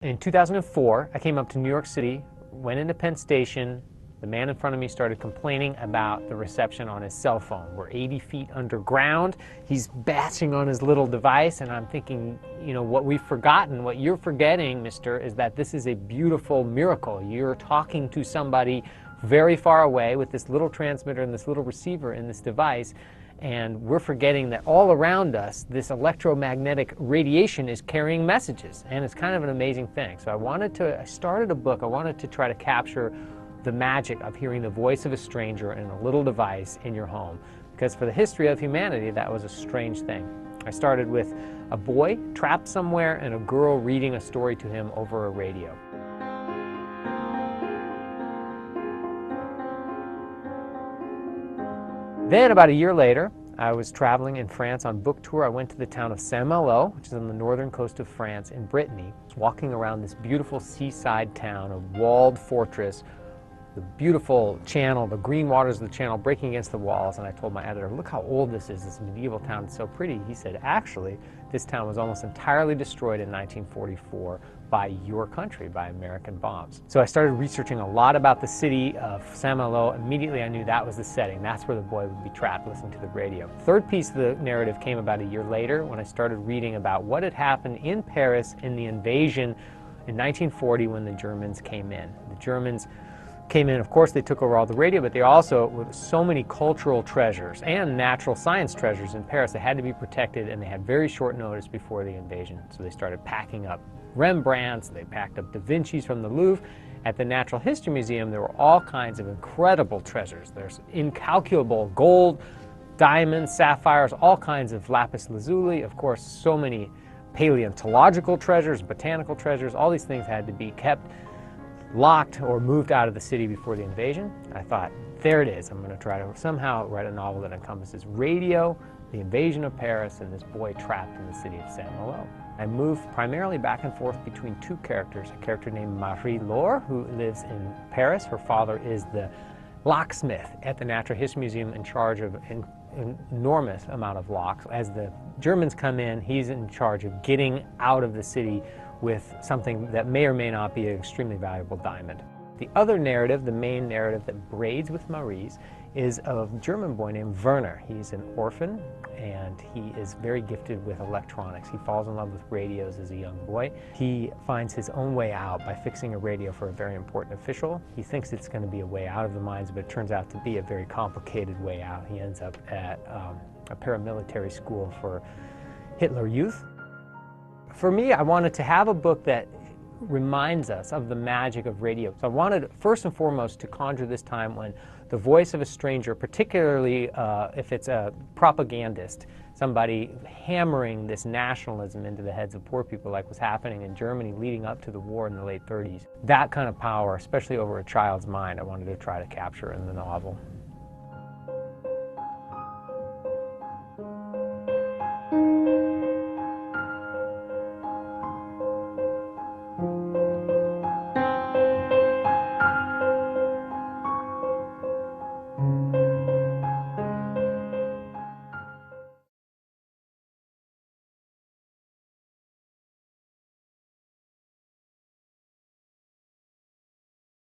In 2004, I came up to New York City, went into Penn Station. The man in front of me started complaining about the reception on his cell phone. We're 80 feet underground. He's bashing on his little device, and I'm thinking, you know, what we've forgotten, what you're forgetting, mister, is that this is a beautiful miracle. You're talking to somebody very far away with this little transmitter and this little receiver in this device, and we're forgetting that all around us, this electromagnetic radiation is carrying messages, and it's kind of an amazing thing. So I started a book. I wanted to try to capture the magic of hearing the voice of a stranger in a little device in your home, because for the history of humanity, that was a strange thing. I started with a boy trapped somewhere and a girl reading a story to him over a radio. Then about a year later, I was traveling in France on book tour. I went to the town of Saint-Malo, which is on the northern coast of France in Brittany, walking around this beautiful seaside town, a walled fortress, the beautiful channel, the green waters of the channel breaking against the walls. And I told my editor, look how old this is, this medieval town, it's so pretty. He said, actually, this town was almost entirely destroyed in 1944 by your country, by American bombs. So I started researching a lot about the city of Saint-Malo. Immediately I knew that was the setting. That's where the boy would be trapped listening to the radio. Third piece of the narrative came about a year later when I started reading about what had happened in Paris in the invasion in 1940 when the Germans came in. The Germans came in, of course, they took over all the radio, but they also, with so many cultural treasures and natural science treasures in Paris, they had to be protected, and they had very short notice before the invasion. So they started packing up Rembrandts, they packed up Da Vinci's from the Louvre. At the Natural History Museum, there were all kinds of incredible treasures. There's incalculable gold, diamonds, sapphires, all kinds of lapis lazuli, of course, so many paleontological treasures, botanical treasures. All these things had to be kept locked or moved out of the city before the invasion. I thought, there it is. I'm going to try to somehow write a novel that encompasses radio, the invasion of Paris, and this boy trapped in the city of Saint-Malo. I moved primarily back and forth between two characters, a character named Marie-Laure, who lives in Paris. Her father is the locksmith at the Natural History Museum in charge of an enormous amount of locks. As the Germans come in, he's in charge of getting out of the city with something that may or may not be an extremely valuable diamond. The other narrative, the main narrative that braids with Marie's, is of a German boy named Werner. He's an orphan, and he is very gifted with electronics. He falls in love with radios as a young boy. He finds his own way out by fixing a radio for a very important official. He thinks it's going to be a way out of the mines, but it turns out to be a very complicated way out. He ends up at a paramilitary school for Hitler Youth. For me, I wanted to have a book that reminds us of the magic of radio. So I wanted, first and foremost, to conjure this time when the voice of a stranger, particularly if it's a propagandist, somebody hammering this nationalism into the heads of poor people like was happening in Germany leading up to the war in the late 30s. That kind of power, especially over a child's mind, I wanted to try to capture in the novel.